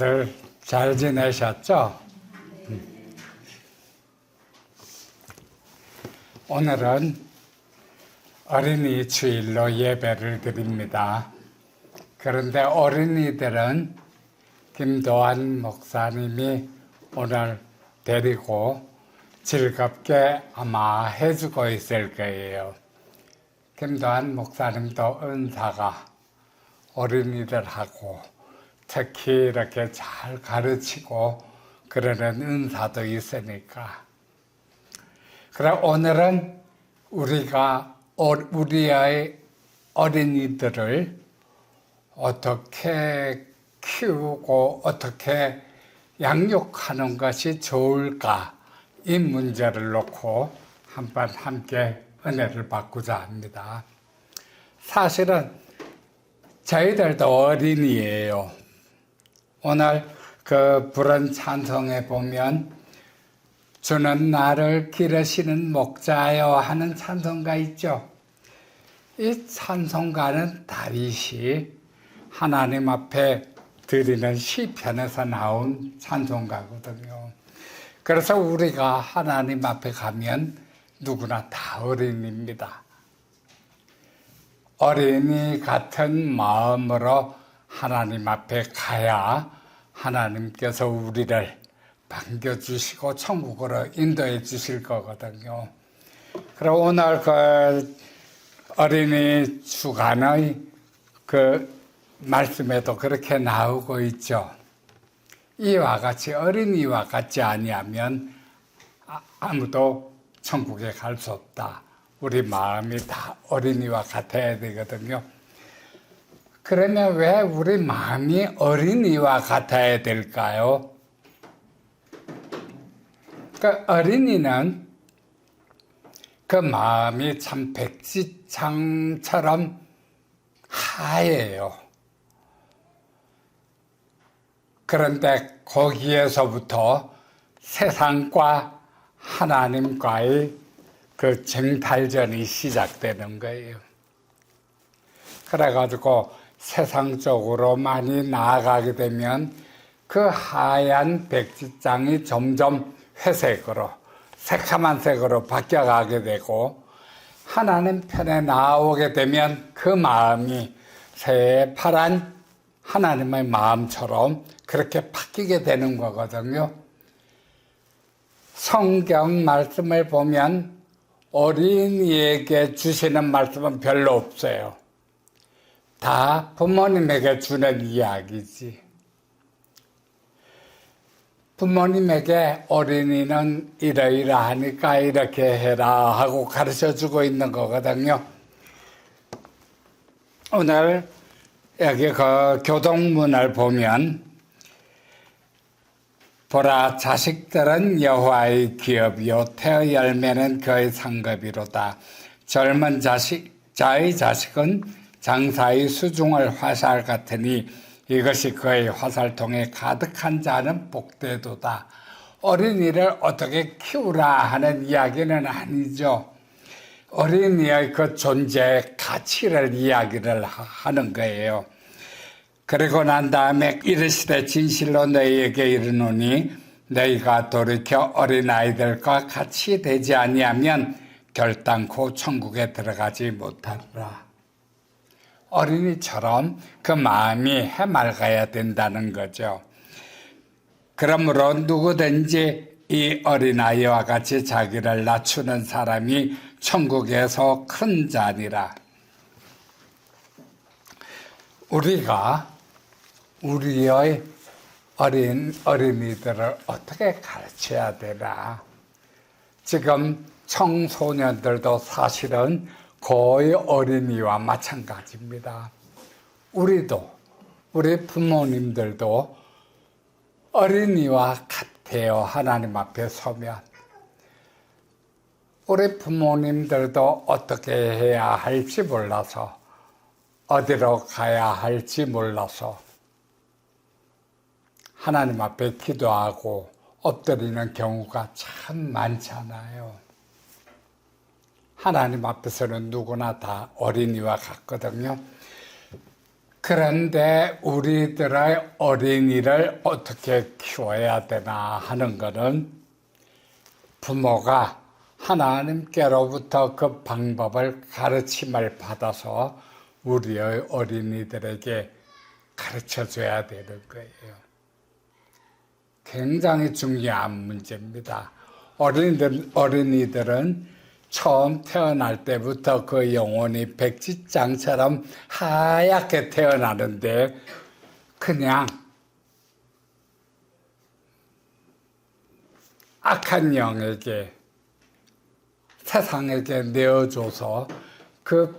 다들 잘 지내셨죠? 오늘은 어린이 주일로 예배를 드립니다. 그런데 어린이들은 김도환 목사님이 오늘 데리고 즐겁게 아마 해주고 있을 거예요. 김도환 목사님도 은사가 어린이들하고 특히 이렇게 잘 가르치고 그러는 은사도 있으니까. 그럼 오늘은 우리의 어린이들을 어떻게 키우고 어떻게 양육하는 것이 좋을까, 이 문제를 놓고 한번 함께 은혜를 받고자 합니다. 사실은 저희들도 어린이에요. 오늘 그 부른 찬송에 보면 주는 나를 기르시는 목자여 하는 찬송가 있죠. 이 찬송가는 다윗이 하나님 앞에 드리는 시편에서 나온 찬송가거든요. 그래서 우리가 하나님 앞에 가면 누구나 다 어린이입니다. 어린이 같은 마음으로 하나님 앞에 가야 하나님께서 우리를 반겨주시고 천국으로 인도해 주실 거거든요. 그리고 오늘 그 어린이 주간의 그 말씀에도 그렇게 나오고 있죠. 이와 같이 어린이와 같지 아니하면 아무도 천국에 갈 수 없다. 우리 마음이 다 어린이와 같아야 되거든요. 그러면 왜 우리 마음이 어린이와 같아야 될까요? 그 어린이는 그 마음이 참 백지장처럼 하얘요. 그런데 거기에서부터 세상과 하나님과의 그 쟁탈전이 시작되는 거예요. 그래가지고 세상적으로 많이 나아가게 되면 그 하얀 백지장이 점점 회색으로, 새카만 색으로 바뀌어가게 되고, 하나님 편에 나오게 되면 그 마음이 새파란 하나님의 마음처럼 그렇게 바뀌게 되는 거거든요. 성경 말씀을 보면 어린이에게 주시는 말씀은 별로 없어요. 다 부모님에게 주는 이야기지. 부모님에게 어린이는 이러이러하니까 이렇게 해라 하고 가르쳐주고 있는 거거든요. 오늘 여기 그 교동문을 보면 보라, 자식들은 여호와의 기업이요 태의 열매는 그의 상급이로다. 젊은 자의 자식은 장사의 수중을 화살 같으니 이것이 그의 화살통에 가득한 자는 복되도다. 어린이를 어떻게 키우라 하는 이야기는 아니죠. 어린이의 그 존재의 가치를 이야기를 하는 거예요. 그리고 난 다음에 이르시되 진실로 너희에게 이르노니 너희가 돌이켜 어린아이들과 같이 되지 아니하면 결단코 천국에 들어가지 못하리라. 어린이처럼 그 마음이 해맑아야 된다는 거죠. 그러므로 누구든지 이 어린아이와 같이 자기를 낮추는 사람이 천국에서 큰 자니라. 우리가 우리의 어린이들을 어떻게 가르쳐야 되나? 지금 청소년들도 사실은 거의 어린이와 마찬가지입니다. 우리 부모님들도 어린이와 같아요. 하나님 앞에 서면. 우리 부모님들도 어떻게 해야 할지 몰라서, 어디로 가야 할지 몰라서 하나님 앞에 기도하고 엎드리는 경우가 참 많잖아요. 하나님 앞에서는 누구나 다 어린이와 같거든요. 그런데 우리들의 어린이를 어떻게 키워야 되나 하는 것은 부모가 하나님께로부터 그 방법을 가르침을 받아서 우리의 어린이들에게 가르쳐 줘야 되는 거예요. 굉장히 중요한 문제입니다. 어린이들은 처음 태어날 때부터 그 영혼이 백지장처럼 하얗게 태어나는데 그냥 악한 영에게 세상에게 내어줘서 그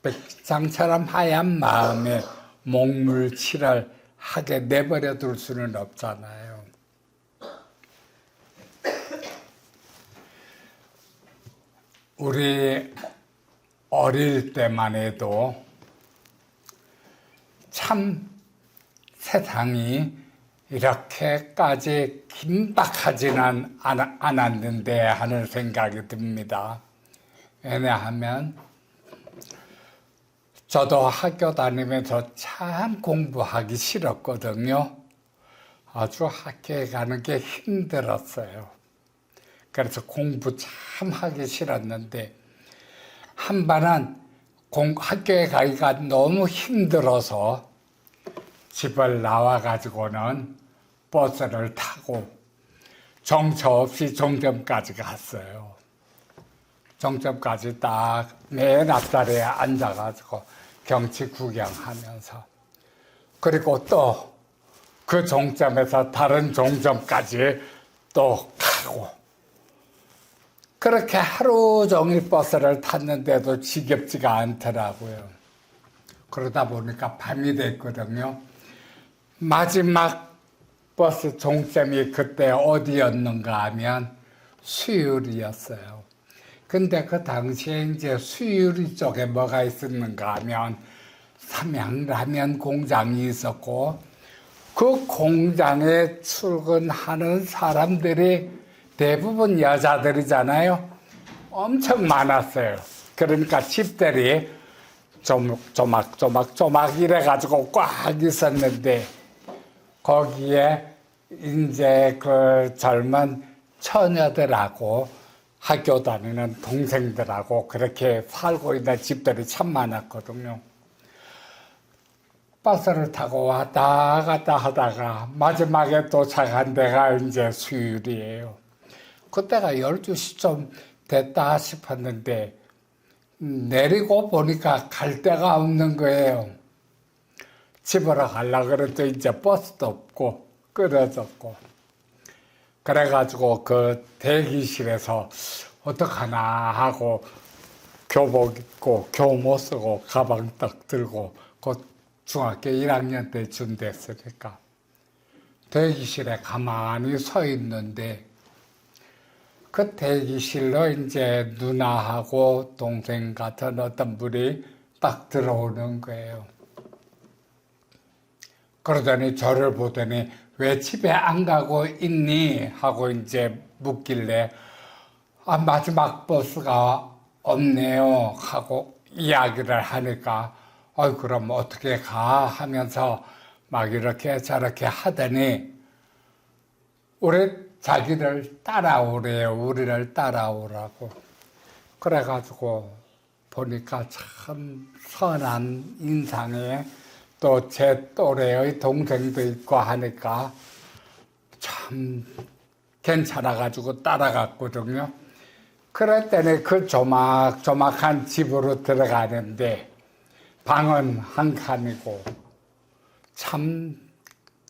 백지장처럼 하얀 마음에 목물칠을 하게 내버려 둘 수는 없잖아요. 우리 어릴 때만 해도 참 세상이 이렇게까지 긴박하지는 않았는데 하는 생각이 듭니다. 왜냐하면 저도 학교 다니면서 참 공부하기 싫었거든요. 아주 학교에 가는 게 힘들었어요. 그래서 공부 참 하기 싫었는데 한 번은 학교에 가기가 너무 힘들어서 집을 나와가지고는 버스를 타고 정처 없이 종점까지 갔어요. 종점까지 딱 맨 앞자리에 앉아가지고 경치 구경하면서 그리고 또 그 종점에서 다른 종점까지 또 가고 그렇게 하루 종일 버스를 탔는데도 지겹지가 않더라고요. 그러다 보니까 밤이 됐거든요. 마지막 버스 종점이 그때 어디였는가 하면 수유리였어요. 근데 그 당시에 이제 수유리 쪽에 뭐가 있었는가 하면 삼양라면 공장이 있었고 그 공장에 출근하는 사람들이 대부분 여자들이잖아요. 엄청 많았어요. 그러니까 집들이 조막 이래가지고 꽉 있었는데 거기에 이제 그 젊은 처녀들하고 학교 다니는 동생들하고 그렇게 살고 있는 집들이 참 많았거든요. 버스를 타고 왔다 갔다 하다가 마지막에 도착한 데가 이제 수유리예요. 그때가 12시쯤 됐다 싶었는데 내리고 보니까 갈 데가 없는 거예요. 집으로 가려고 그래도 이제 버스도 없고 끊어졌고 그래가지고 그 대기실에서 어떡하나 하고 교복 입고 교모 쓰고 가방 딱 들고 그 중학교 1학년 때쯤 됐으니까 대기실에 가만히 서 있는데 그 대기실로 이제 누나하고 동생 같은 어떤 분이 딱 들어오는 거예요. 그러더니 저를 보더니 왜 집에 안 가고 있니? 하고 이제 묻길래 마지막 버스가 없네요. 하고 이야기를 하니까 그럼 어떻게 가? 하면서 막 이렇게 저렇게 하더니 우리 자기를 따라오래요. 우리를 따라오라고. 그래가지고 보니까 참 선한 인상에 또 제 또래의 동생도 있고 하니까 참 괜찮아가지고 따라갔거든요. 그랬더니 그 조막조막한 집으로 들어가는데 방은 한 칸이고 참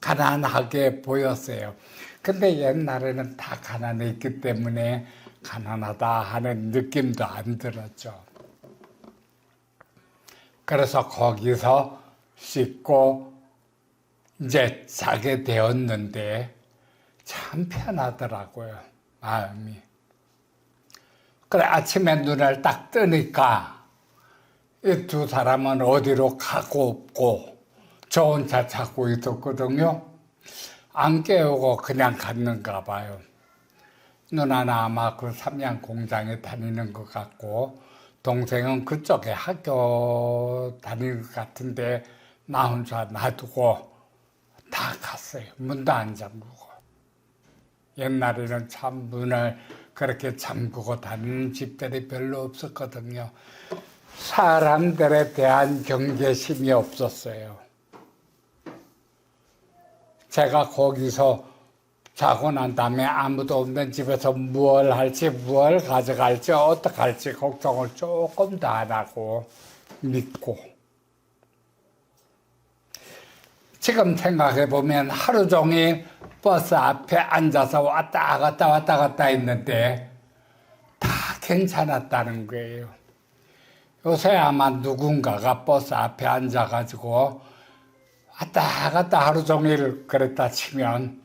가난하게 보였어요. 근데 옛날에는 다 가난했기 때문에 가난하다 하는 느낌도 안 들었죠. 그래서 거기서 씻고 이제 자게 되었는데 참 편하더라고요, 마음이. 그래 아침에 눈을 딱 뜨니까 이 두 사람은 어디로 가고 없고 저 혼자 자고 있었거든요. 안 깨우고 그냥 갔는가 봐요. 누나는 아마 그 삼양 공장에 다니는 것 같고 동생은 그쪽에 학교 다니는 것 같은데 나 혼자 놔두고 다 갔어요. 문도 안 잠그고. 옛날에는 참 문을 그렇게 잠그고 다니는 집들이 별로 없었거든요. 사람들에 대한 경계심이 없었어요. 제가 거기서 자고 난 다음에 아무도 없는 집에서 무얼 할지, 무얼 가져갈지, 어떻게 할지 걱정을 조금 더 안 하고 믿고. 지금 생각해보면 하루 종일 버스 앞에 앉아서 왔다 갔다 했는데 다 괜찮았다는 거예요. 요새 아마 누군가가 버스 앞에 앉아가지고 왔다 갔다 하루 종일 그랬다 치면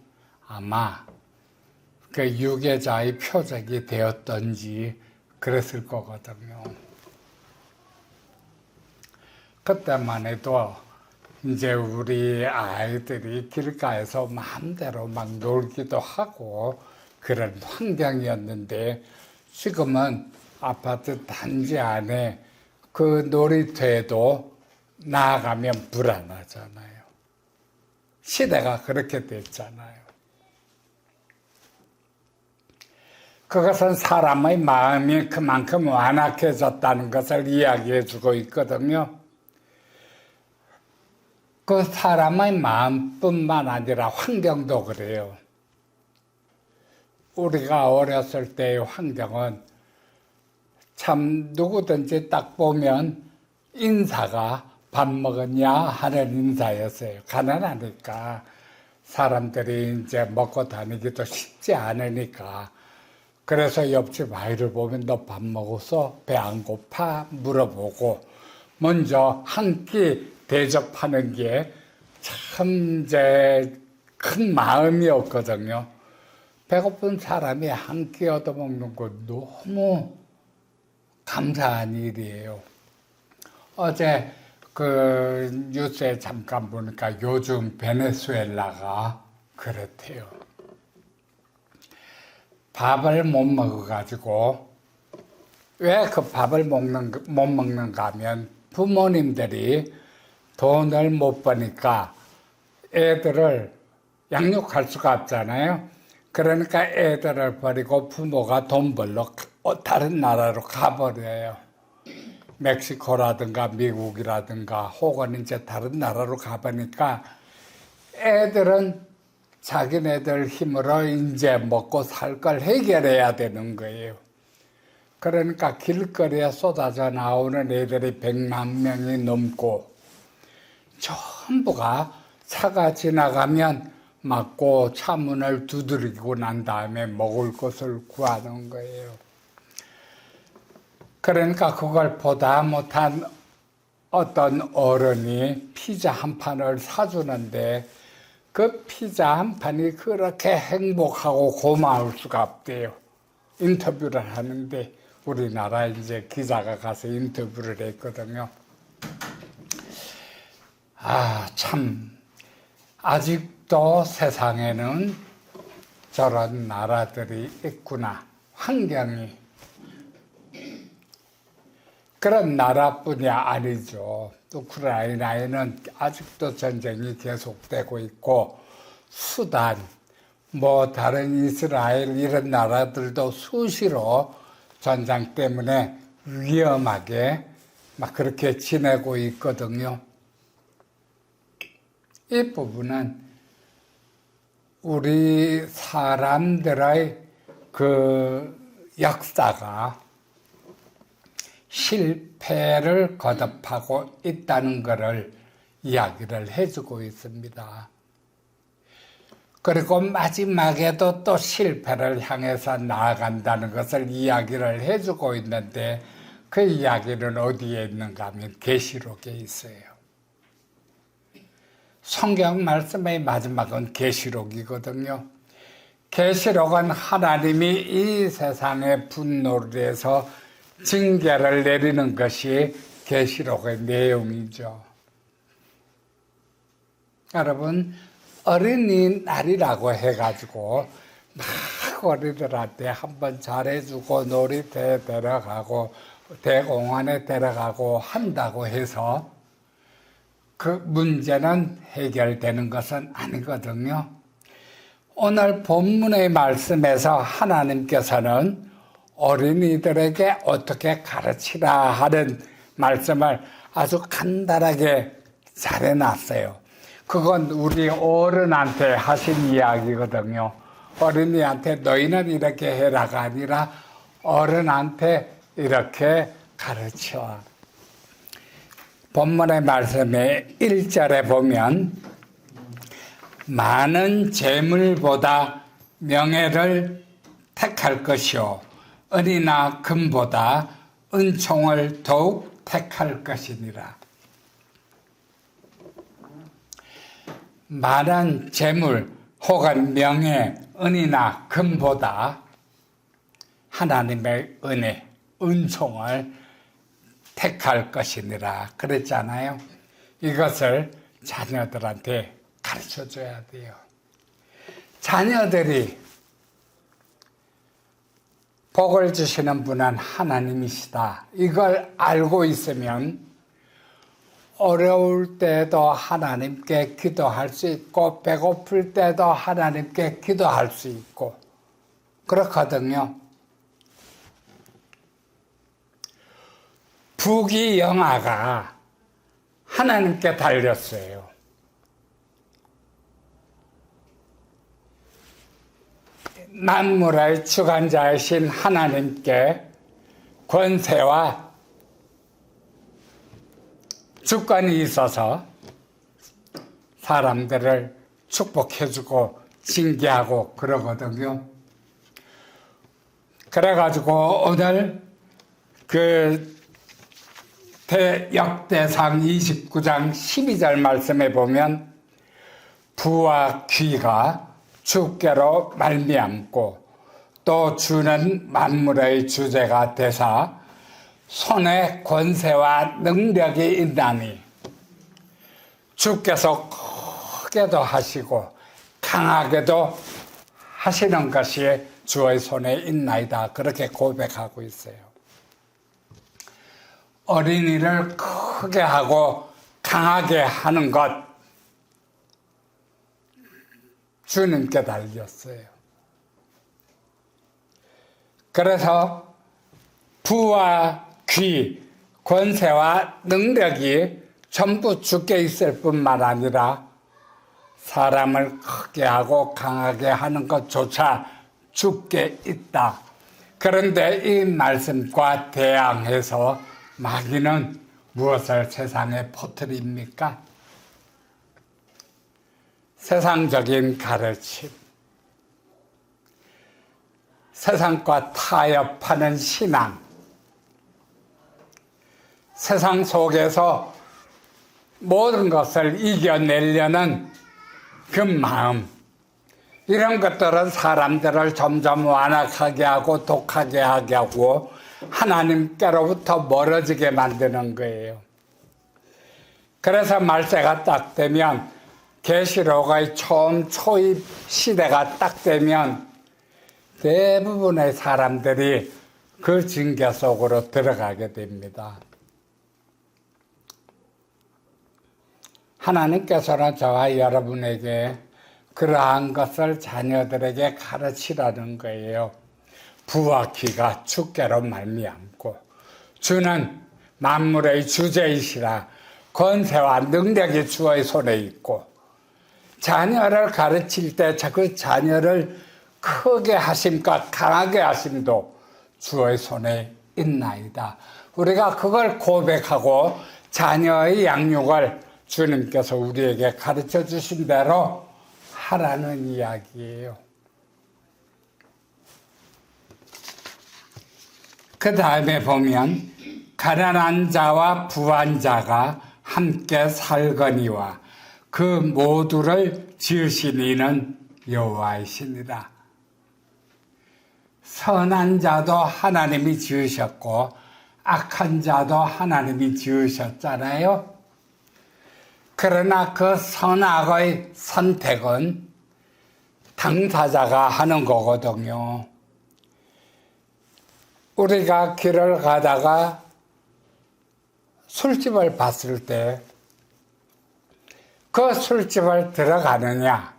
아마 그 유괴자의 표적이 되었던지 그랬을 거거든요. 그때만 해도 이제 우리 아이들이 길가에서 마음대로 막 놀기도 하고 그런 환경이었는데 지금은 아파트 단지 안에 그 놀이터에도 나아가면 불안하잖아요. 시대가 그렇게 됐잖아요. 그것은 사람의 마음이 그만큼 완악해졌다는 것을 이야기해 주고 있거든요. 그 사람의 마음뿐만 아니라 환경도 그래요. 우리가 어렸을 때의 환경은 참 누구든지 딱 보면 인사가 밥 먹었냐 하는 인사였어요. 가난하니까 사람들이 이제 먹고 다니기도 쉽지 않으니까. 그래서 옆집 아이를 보면 너 밥 먹었어? 배 안 고파? 물어보고 먼저 한 끼 대접하는 게 참 이제 큰 마음이었거든요. 배고픈 사람이 한 끼 얻어먹는 거 너무 감사한 일이에요. 어제 그 뉴스에 잠깐 보니까 요즘 베네수엘라가 그렇대요. 밥을 못 먹어가지고 왜 그 밥을 못 먹는가 하면 부모님들이 돈을 못 버니까 애들을 양육할 수가 없잖아요. 그러니까 애들을 버리고 부모가 돈 벌러 다른 나라로 가버려요. 멕시코라든가 미국이라든가 혹은 이제 다른 나라로 가보니까 애들은 자기네들 힘으로 이제 먹고 살 걸 해결해야 되는 거예요. 그러니까 길거리에 쏟아져 나오는 애들이 100만 명이 넘고 전부가 차가 지나가면 막고 차 문을 두드리고 난 다음에 먹을 것을 구하는 거예요. 그러니까 그걸 보다 못한 어떤 어른이 피자 한 판을 사주는데 그 피자 한 판이 그렇게 행복하고 고마울 수가 없대요. 인터뷰를 하는데 우리나라 이제 기자가 가서 인터뷰를 했거든요. 참 아직도 세상에는 저런 나라들이 있구나. 환경이 그런 나라뿐이 아니죠. 우크라이나에는 아직도 전쟁이 계속되고 있고 수단, 다른 이스라엘 이런 나라들도 수시로 전쟁 때문에 위험하게 막 그렇게 지내고 있거든요. 이 부분은 우리 사람들의 그 역사가 실패를 거듭하고 있다는 것을 이야기를 해주고 있습니다. 그리고 마지막에도 또 실패를 향해서 나아간다는 것을 이야기를 해주고 있는데 그 이야기는 어디에 있는가 하면 계시록에 있어요. 성경 말씀의 마지막은 계시록이거든요. 계시록은 하나님이 이 세상에 분노를 해서 징계를 내리는 것이 계시록의 내용이죠. 여러분, 어린이날이라고 해가지고 막 어린이들한테 한번 잘해주고 놀이터에 데려가고 대공원에 데려가고 한다고 해서 그 문제는 해결되는 것은 아니거든요. 오늘 본문의 말씀에서 하나님께서는 어린이들에게 어떻게 가르치라 하는 말씀을 아주 간단하게 잘 해놨어요. 그건 우리 어른한테 하신 이야기거든요. 어린이한테 너희는 이렇게 해라가 아니라 어른한테 이렇게 가르쳐. 본문의 말씀에 1절에 보면 많은 재물보다 명예를 택할 것이요 은이나 금보다 은총을 더욱 택할 것이니라. 많은 재물 혹은 명예, 은이나 금보다 하나님의 은혜, 은총을 택할 것이니라 그랬잖아요. 이것을 자녀들한테 가르쳐줘야 돼요. 자녀들이 복을 주시는 분은 하나님이시다. 이걸 알고 있으면 어려울 때도 하나님께 기도할 수 있고 배고플 때도 하나님께 기도할 수 있고 그렇거든요. 부귀영화가 하나님께 달렸어요. 만물의 주관자이신 하나님께 권세와 주권이 있어서 사람들을 축복해주고 징계하고 그러거든요. 그래가지고 오늘 역대상 29장 12절 말씀에 보면 부와 귀가 주께로 말미암고 또 주는 만물의 주제가 되사 손에 권세와 능력이 있나니 주께서 크게도 하시고 강하게도 하시는 것이 주의 손에 있나이다. 그렇게 고백하고 있어요. 어린이를 크게 하고 강하게 하는 것 주님께 달렸어요. 그래서 부와 귀, 권세와 능력이 전부 주께 있을 뿐만 아니라 사람을 크게 하고 강하게 하는 것조차 주께 있다. 그런데 이 말씀과 대항해서 마귀는 무엇을 세상에 퍼뜨립니까? 세상적인 가르침, 세상과 타협하는 신앙, 세상 속에서 모든 것을 이겨내려는 그 마음, 이런 것들은 사람들을 점점 완악하게 하고 독하게 하게 하고 하나님께로부터 멀어지게 만드는 거예요. 그래서 말세가 딱 되면 계시록의 처음 초입 시대가 딱 되면 대부분의 사람들이 그 징계 속으로 들어가게 됩니다. 하나님께서는 저와 여러분에게 그러한 것을 자녀들에게 가르치라는 거예요. 부와 귀가 주께로 말미암고 주는 만물의 주제이시라 권세와 능력이 주의 손에 있고 자녀를 가르칠 때 그 자녀를 크게 하심과 강하게 하심도 주의 손에 있나이다. 우리가 그걸 고백하고 자녀의 양육을 주님께서 우리에게 가르쳐 주신 대로 하라는 이야기예요. 그 다음에 보면 가난한 자와 부한 자가 함께 살거니와 그 모두를 지으신 이는 여호와이시니라. 선한 자도 하나님이 지으셨고 악한 자도 하나님이 지으셨잖아요. 그러나 그 선악의 선택은 당사자가 하는 거거든요. 우리가 길을 가다가 술집을 봤을 때 그 술집을 들어가느냐,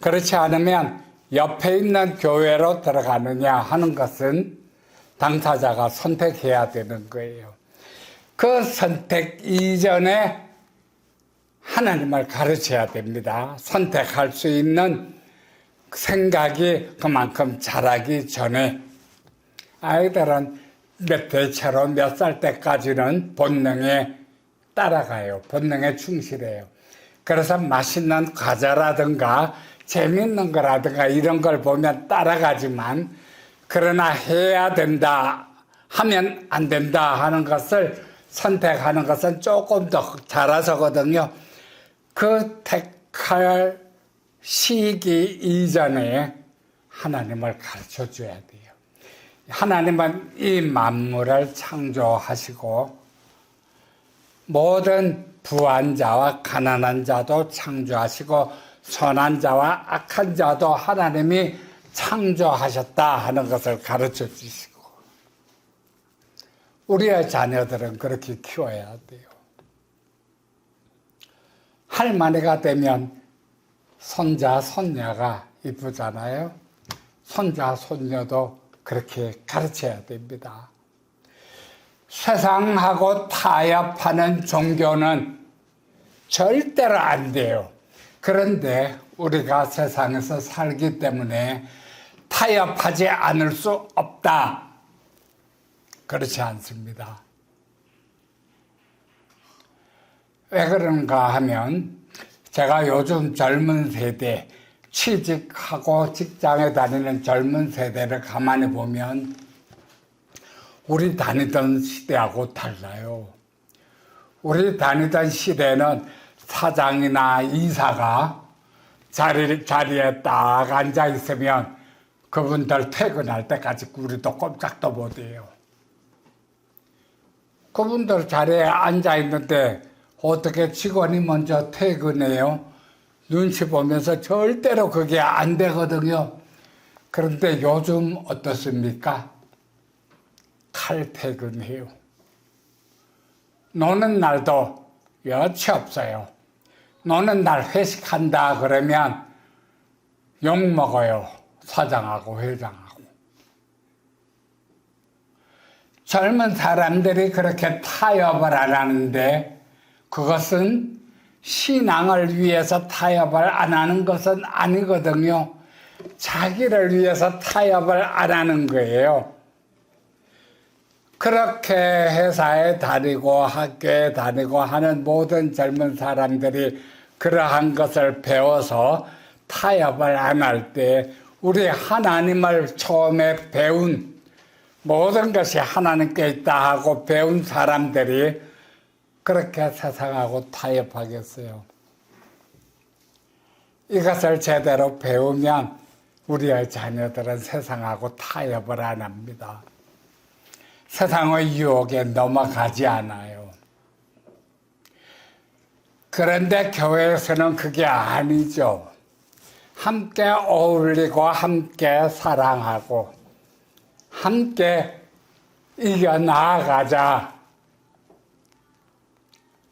그렇지 않으면 옆에 있는 교회로 들어가느냐 하는 것은 당사자가 선택해야 되는 거예요. 그 선택 이전에 하나님을 가르쳐야 됩니다. 선택할 수 있는 생각이 그만큼 자라기 전에 아이들은 몇 대체로 몇 살 때까지는 본능에 따라가요. 본능에 충실해요. 그래서 맛있는 과자라든가 재밌는 거라든가 이런 걸 보면 따라가지만 그러나 해야 된다, 하면 안 된다 하는 것을 선택하는 것은 조금 더 자라서거든요. 그 택할 시기 이전에 하나님을 가르쳐 줘야 돼요. 하나님은 이 만물을 창조하시고 모든 부한 자와 가난한 자도 창조하시고 선한 자와 악한 자도 하나님이 창조하셨다 하는 것을 가르쳐 주시고 우리의 자녀들은 그렇게 키워야 돼요. 할머니가 되면 손자, 손녀가 이쁘잖아요. 손자, 손녀도 그렇게 가르쳐야 됩니다. 세상하고 타협하는 종교는 절대로 안 돼요. 그런데 우리가 세상에서 살기 때문에 타협하지 않을 수 없다. 그렇지 않습니다. 왜 그런가 하면 제가 요즘 젊은 세대, 취직하고 직장에 다니는 젊은 세대를 가만히 보면 우리 다니던 시대하고 달라요. 우리 다니던 시대는 사장이나 이사가 자리에 딱 앉아 있으면 그분들 퇴근할 때까지 우리도 꼼짝도 못해요. 그분들 자리에 앉아 있는데 어떻게 직원이 먼저 퇴근해요? 눈치 보면서 절대로 그게 안 되거든요. 그런데 요즘 어떻습니까? 칼퇴근해요. 노는 날도 여치 없어요. 노는 날 회식한다 그러면 욕먹어요. 사장하고 회장하고. 젊은 사람들이 그렇게 타협을 안 하는데 그것은 신앙을 위해서 타협을 안 하는 것은 아니거든요. 자기를 위해서 타협을 안 하는 거예요. 그렇게 회사에 다니고 학교에 다니고 하는 모든 젊은 사람들이 그러한 것을 배워서 타협을 안 할 때 우리 하나님을 처음에 배운 모든 것이 하나님께 있다 하고 배운 사람들이 그렇게 세상하고 타협하겠어요. 이것을 제대로 배우면 우리의 자녀들은 세상하고 타협을 안 합니다. 세상의 유혹에 넘어가지 않아요. 그런데 교회에서는 그게 아니죠. 함께 어울리고 함께 사랑하고 함께 이겨나가자.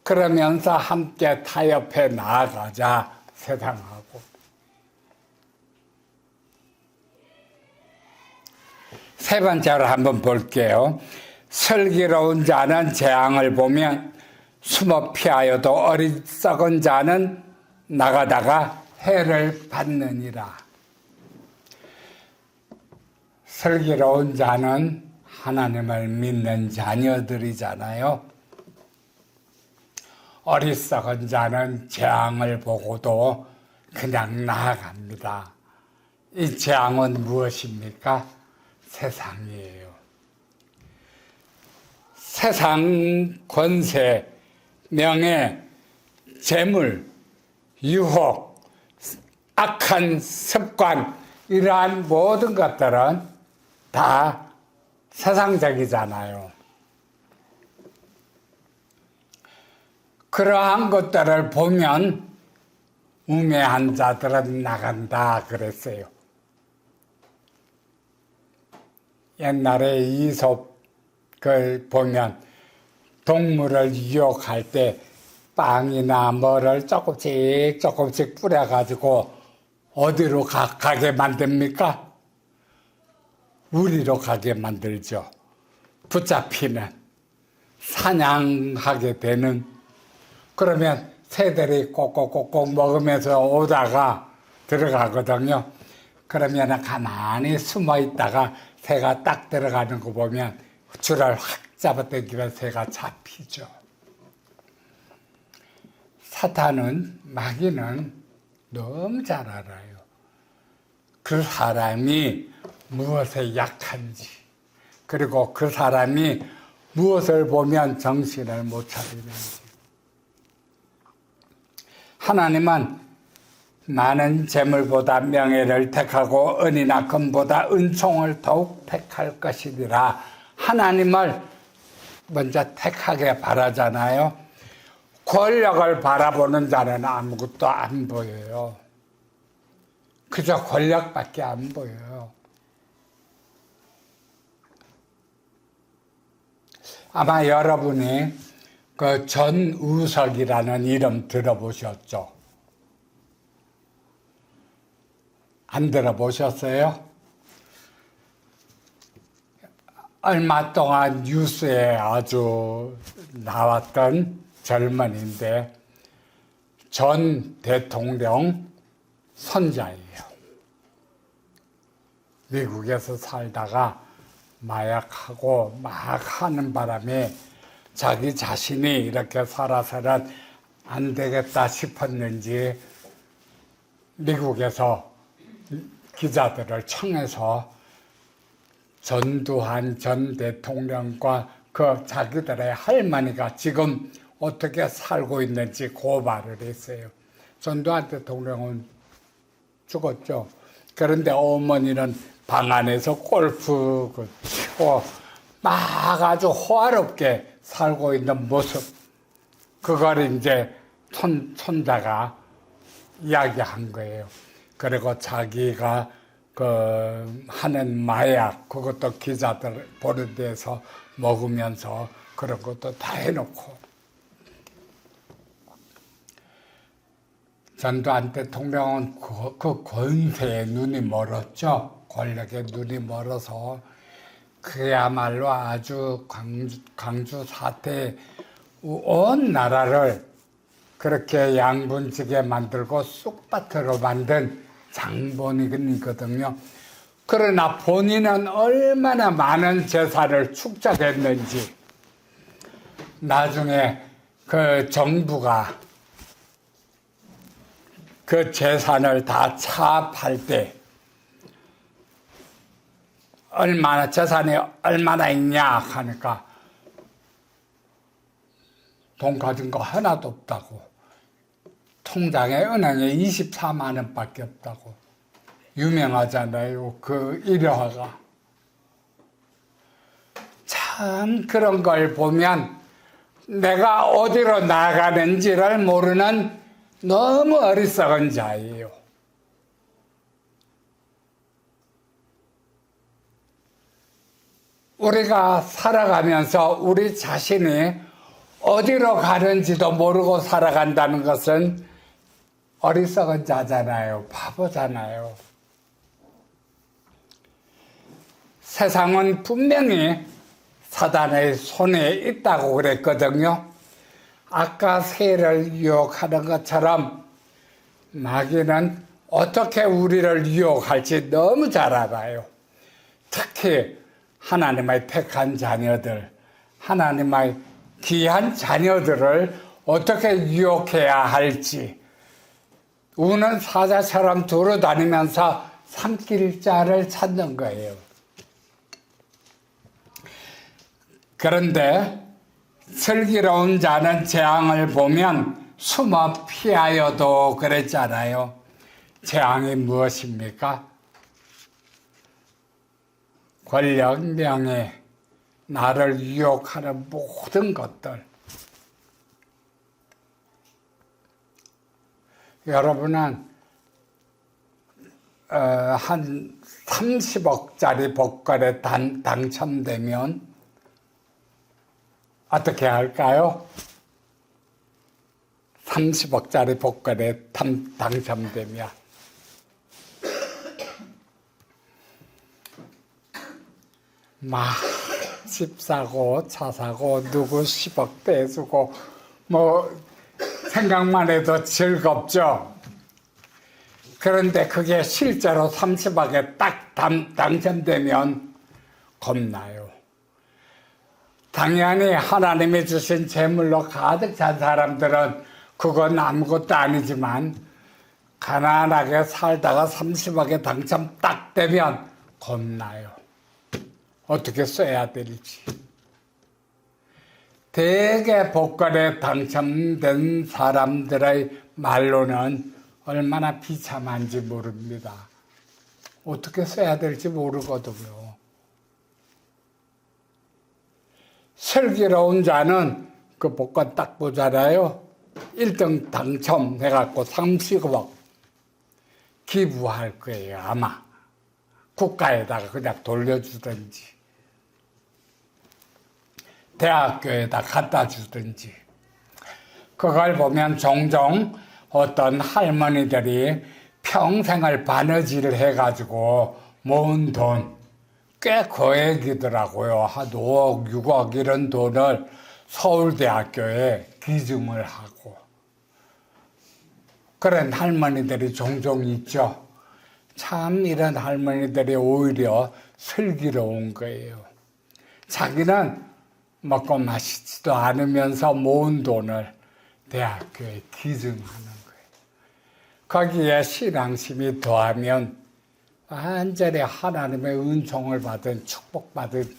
그러면서 함께 타협해 나아가자. 세상하고. 세 번째로 한번 볼게요. 슬기로운 자는 재앙을 보면 숨어 피하여도 어리석은 자는 나가다가 해를 받느니라. 슬기로운 자는 하나님을 믿는 자녀들이잖아요. 어리석은 자는 재앙을 보고도 그냥 나아갑니다. 이 재앙은 무엇입니까? 세상이에요. 세상 권세, 명예, 재물, 유혹, 악한 습관, 이러한 모든 것들은 다 세상적이잖아요. 그러한 것들을 보면 우매한 자들은 나간다 그랬어요. 옛날에 이솝 그 보면 동물을 유혹할 때 빵이나 뭐를 조금씩 뿌려가지고 어디로 가게 만듭니까? 우리로 가게 만들죠. 붙잡히는, 사냥하게 되는. 그러면 새들이 꼭꼭꼭꼭 먹으면서 오다가 들어가거든요. 그러면 가만히 숨어 있다가 새가 딱 들어가는 거 보면 줄을 확 잡아당기면 새가 잡히죠. 사탄은, 마귀는 너무 잘 알아요. 그 사람이 무엇에 약한지, 그리고 그 사람이 무엇을 보면 정신을 못 차리는지. 하나님은 많은 재물보다 명예를 택하고 은이나 금보다 은총을 더욱 택할 것이니라. 하나님을 먼저 택하게 바라잖아요. 권력을 바라보는 자는 아무것도 안 보여요. 그저 권력밖에 안 보여요. 아마 여러분이 그 전우석이라는 이름 들어보셨죠? 안 들어보셨어요? 얼마 동안 뉴스에 아주 나왔던 젊은이인데 전 대통령 손자예요. 미국에서 살다가 마약하고 막 하는 바람에 자기 자신이 이렇게 살아서는 안 되겠다 싶었는지 미국에서 기자들을 청해서 전두환 전 대통령과 그 자기들의 할머니가 지금 어떻게 살고 있는지 고발을 했어요. 전두환 대통령은 죽었죠. 그런데 어머니는 방 안에서 골프 치고 막 아주 호화롭게 살고 있는 모습, 그걸 이제 손자가 이야기한 거예요. 그리고 자기가 하는 마약, 그것도 기자들 보는 데서 먹으면서 그런 것도 다 해놓고. 전두환 대통령은 그 권세에 눈이 멀었죠. 권력에 눈이 멀어서 그야말로 아주 광주 사태 온 나라를 그렇게 양분지게 만들고 쑥밭으로 만든 장본인이거든요. 그러나 본인은 얼마나 많은 재산을 축적했는지 나중에 그 정부가 그 재산을 다 차압할 때 재산이 얼마나 있냐 하니까 돈 가진 거 하나도 없다고. 통장에 은행에 24만 원밖에 없다고. 유명하잖아요. 그 일화가. 참 그런 걸 보면 내가 어디로 나가는지를 모르는 너무 어리석은 자예요. 우리가 살아가면서 우리 자신이 어디로 가는지도 모르고 살아간다는 것은 어리석은 자잖아요. 바보잖아요. 세상은 분명히 사단의 손에 있다고 그랬거든요. 아까 새를 유혹하는 것처럼 마귀는 어떻게 우리를 유혹할지 너무 잘 알아요. 특히 하나님의 택한 자녀들, 하나님의 귀한 자녀들을 어떻게 유혹해야 할지 우는 사자처럼 돌아다니면서 삼킬 자를 찾는 거예요. 그런데 슬기로운 자는 재앙을 보면 숨어 피하여도 그랬잖아요. 재앙이 무엇입니까? 권력, 명예, 나를 유혹하는 모든 것들. 여러분은 한 30억짜리 복권에 당첨되면 어떻게 할까요? 30억짜리 복권에 당첨되면 막 집 사고 차 사고 누구 10억 떼주고 뭐 생각만 해도 즐겁죠. 그런데 그게 실제로 30억에 딱 당첨되면 겁나요. 당연히 하나님이 주신 재물로 가득 찬 사람들은 그건 아무것도 아니지만 가난하게 살다가 30억에 당첨 딱 되면 겁나요. 어떻게 써야 될지. 대개 복권에 당첨된 사람들의 말로는 얼마나 비참한지 모릅니다. 어떻게 써야 될지 모르거든요. 슬기로운 자는 그 복권 딱 보잖아요. 1등 당첨해갖고 30억 기부할 거예요, 아마. 국가에다가 그냥 돌려주든지, 대학교에다 갖다 주든지. 그걸 보면 종종 어떤 할머니들이 평생을 바느질을 해가지고 모은 돈, 꽤 거액이더라고요. 한 5억, 6억 이런 돈을 서울대학교에 기증을 하고. 그런 할머니들이 종종 있죠. 참 이런 할머니들이 오히려 슬기로운 거예요. 자기는 먹고 마시지도 않으면서 모은 돈을 대학교에 기증하는 거예요. 거기에 신앙심이 더하면 완전히 하나님의 은총을 받은, 축복받은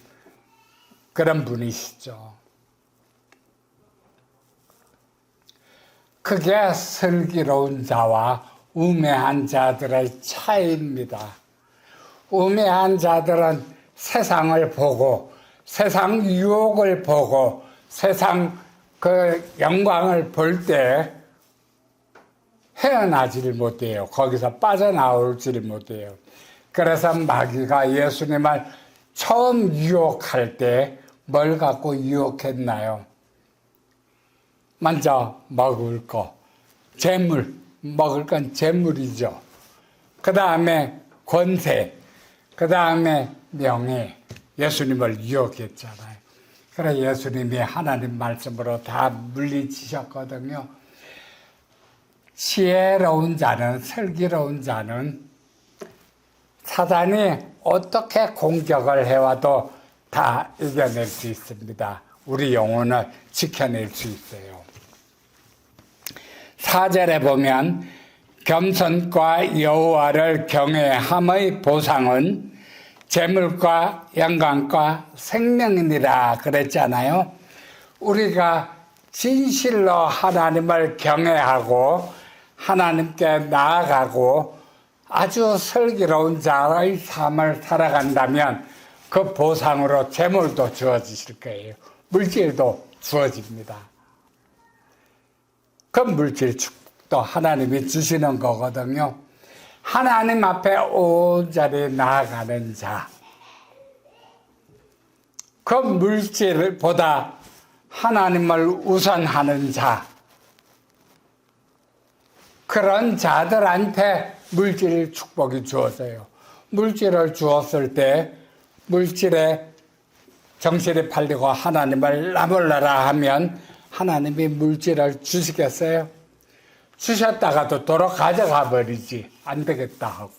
그런 분이시죠. 그게 슬기로운 자와 우매한 자들의 차이입니다. 우매한 자들은 세상을 보고, 세상 유혹을 보고, 세상 그 영광을 볼 때 헤어나지를 못해요. 거기서 빠져나오지를 못해요. 그래서 마귀가 예수님을 처음 유혹할 때 뭘 갖고 유혹했나요? 먼저 먹을 거, 재물, 먹을 건 재물이죠. 그 다음에 권세, 그 다음에 명예, 예수님을 유혹했잖아요. 그래 예수님이 하나님 말씀으로 다 물리치셨거든요. 지혜로운 자는, 슬기로운 자는 사단이 어떻게 공격을 해와도 다 이겨낼 수 있습니다. 우리 영혼을 지켜낼 수 있어요. 4절에 보면 겸손과 여호와를 경외함의 보상은 재물과 영광과 생명이니라 그랬잖아요. 우리가 진실로 하나님을 경외하고 하나님께 나아가고 아주 슬기로운 자의 삶을 살아간다면 그 보상으로 재물도 주어지실 거예요. 물질도 주어집니다. 그 물질 축복도 하나님이 주시는 거거든요. 하나님 앞에 온전히 나아가는 자, 그 물질보다 하나님을 우선하는 자, 그런 자들한테 물질 축복이 주어져요. 물질을 주었을 때 물질에 정신이 팔리고 하나님을 나몰라라 하면 하나님이 물질을 주시겠어요? 주셨다가도 도로 가져가 버리지. 안 되겠다 하고.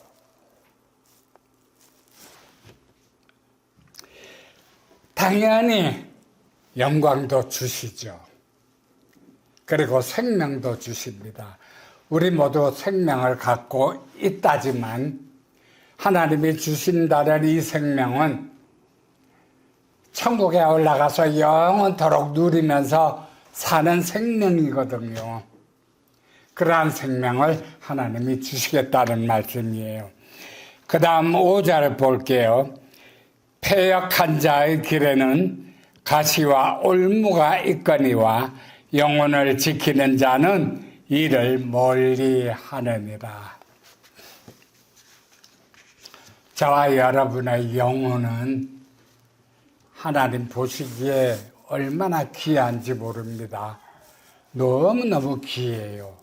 당연히 영광도 주시죠. 그리고 생명도 주십니다. 우리 모두 생명을 갖고 있다지만 하나님이 주신다는 이 생명은 천국에 올라가서 영원토록 누리면서 사는 생명이거든요. 그러한 생명을 하나님이 주시겠다는 말씀이에요. 그 다음 5절 볼게요. 패역한 자의 길에는 가시와 올무가 있거니와 영혼을 지키는 자는 이를 멀리 하느니라. 저와 여러분의 영혼은 하나님 보시기에 얼마나 귀한지 모릅니다. 너무너무 귀해요.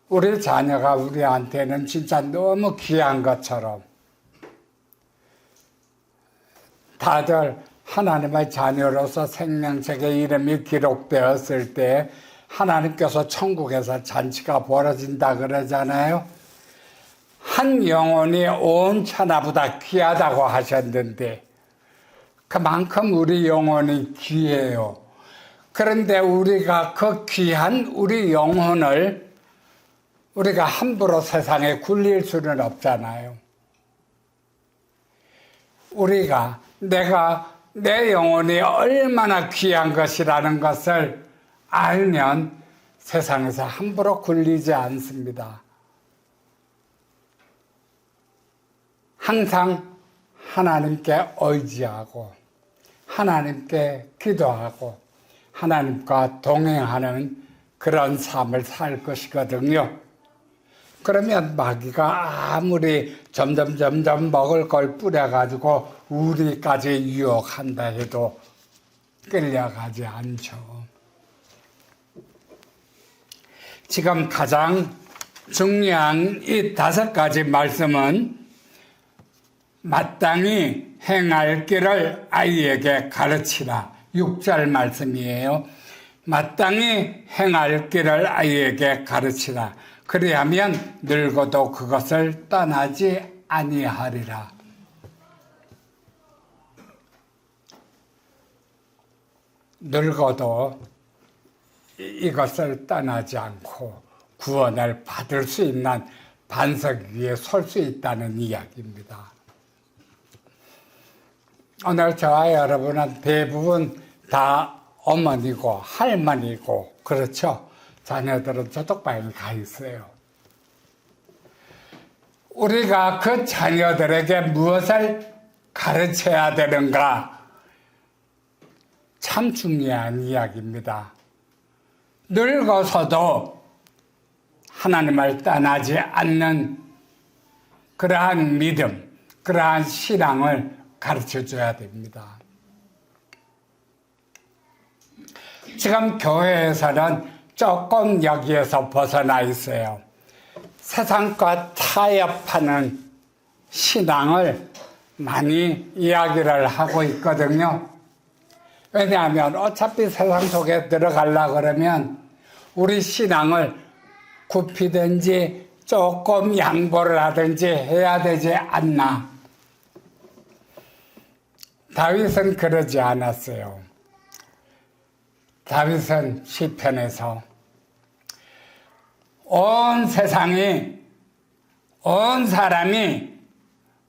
우리 자녀가 우리한테는 진짜 너무 귀한 것처럼 다들 하나님의 자녀로서 생명책에 이름이 기록되었을 때 하나님께서 천국에서 잔치가 벌어진다 그러잖아요. 한 영혼이 온 천하보다 귀하다고 하셨는데 그만큼 우리 영혼이 귀해요. 그런데 우리가 그 귀한 우리 영혼을 우리가 함부로 세상에 굴릴 수는 없잖아요. 우리가 내가 내 영혼이 얼마나 귀한 것이라는 것을 알면 세상에서 함부로 굴리지 않습니다. 항상 하나님께 의지하고 하나님께 기도하고 하나님과 동행하는 그런 삶을 살 것이거든요. 그러면 마귀가 아무리 점점 먹을 걸 뿌려가지고 우리까지 유혹한다 해도 끌려가지 않죠. 지금 가장 중요한 이 5가지 말씀은 마땅히 행할 길을 아이에게 가르치라. 6절 말씀이에요. 마땅히 행할 길을 아이에게 가르치라. 그리하면 늙어도 그것을 떠나지 아니하리라. 늙어도 이것을 떠나지 않고 구원을 받을 수 있는 반석 위에 설 수 있다는 이야기입니다. 오늘 저와 여러분은 대부분 다 어머니고 할머니고 그렇죠? 자녀들은 저쪽 방에 가 있어요. 우리가 그 자녀들에게 무엇을 가르쳐야 되는가? 참 중요한 이야기입니다. 늙어서도 하나님을 떠나지 않는 그러한 믿음, 그러한 신앙을 가르쳐줘야 됩니다. 지금 교회에서는 조금 여기에서 벗어나 있어요. 세상과 타협하는 신앙을 많이 이야기를 하고 있거든요. 왜냐하면 어차피 세상 속에 들어가려고 그러면 우리 신앙을 굽히든지 조금 양보를 하든지 해야 되지 않나. 다윗은 그러지 않았어요. 다윗은 시편에서 온 세상이 온 사람이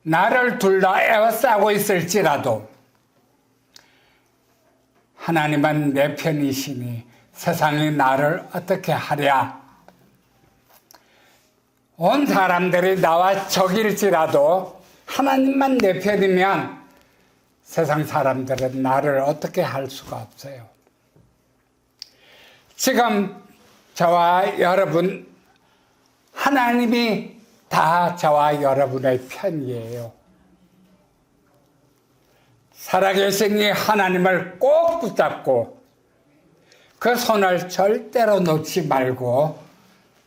나를 둘러 에워싸고 있을지라도 하나님은 내 편이시니 세상이 나를 어떻게 하랴. 온 사람들이 나와 적일지라도 하나님만 내 편이면 세상 사람들은 나를 어떻게 할 수가 없어요. 지금 저와 여러분, 하나님이 다 저와 여러분의 편이에요. 살아계신 이 하나님을 꼭 붙잡고 그 손을 절대로 놓지 말고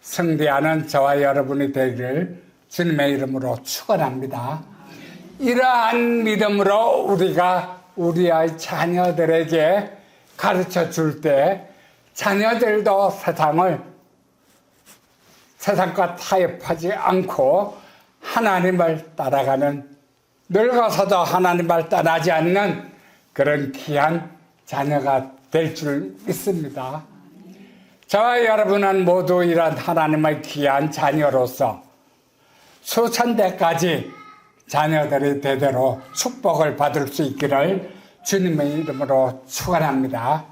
승리하는 저와 여러분이 되기를 주님의 이름으로 축원합니다. 이러한 믿음으로 우리가 우리의 자녀들에게 가르쳐 줄 때 자녀들도 세상과 타협하지 않고 하나님을 따라가는, 늙어서도 하나님을 떠나지 않는 그런 귀한 자녀가 될 줄 믿습니다. 저와 여러분은 모두 이런 하나님의 귀한 자녀로서 수천 대까지 자녀들이 대대로 축복을 받을 수 있기를 주님의 이름으로 축원합니다.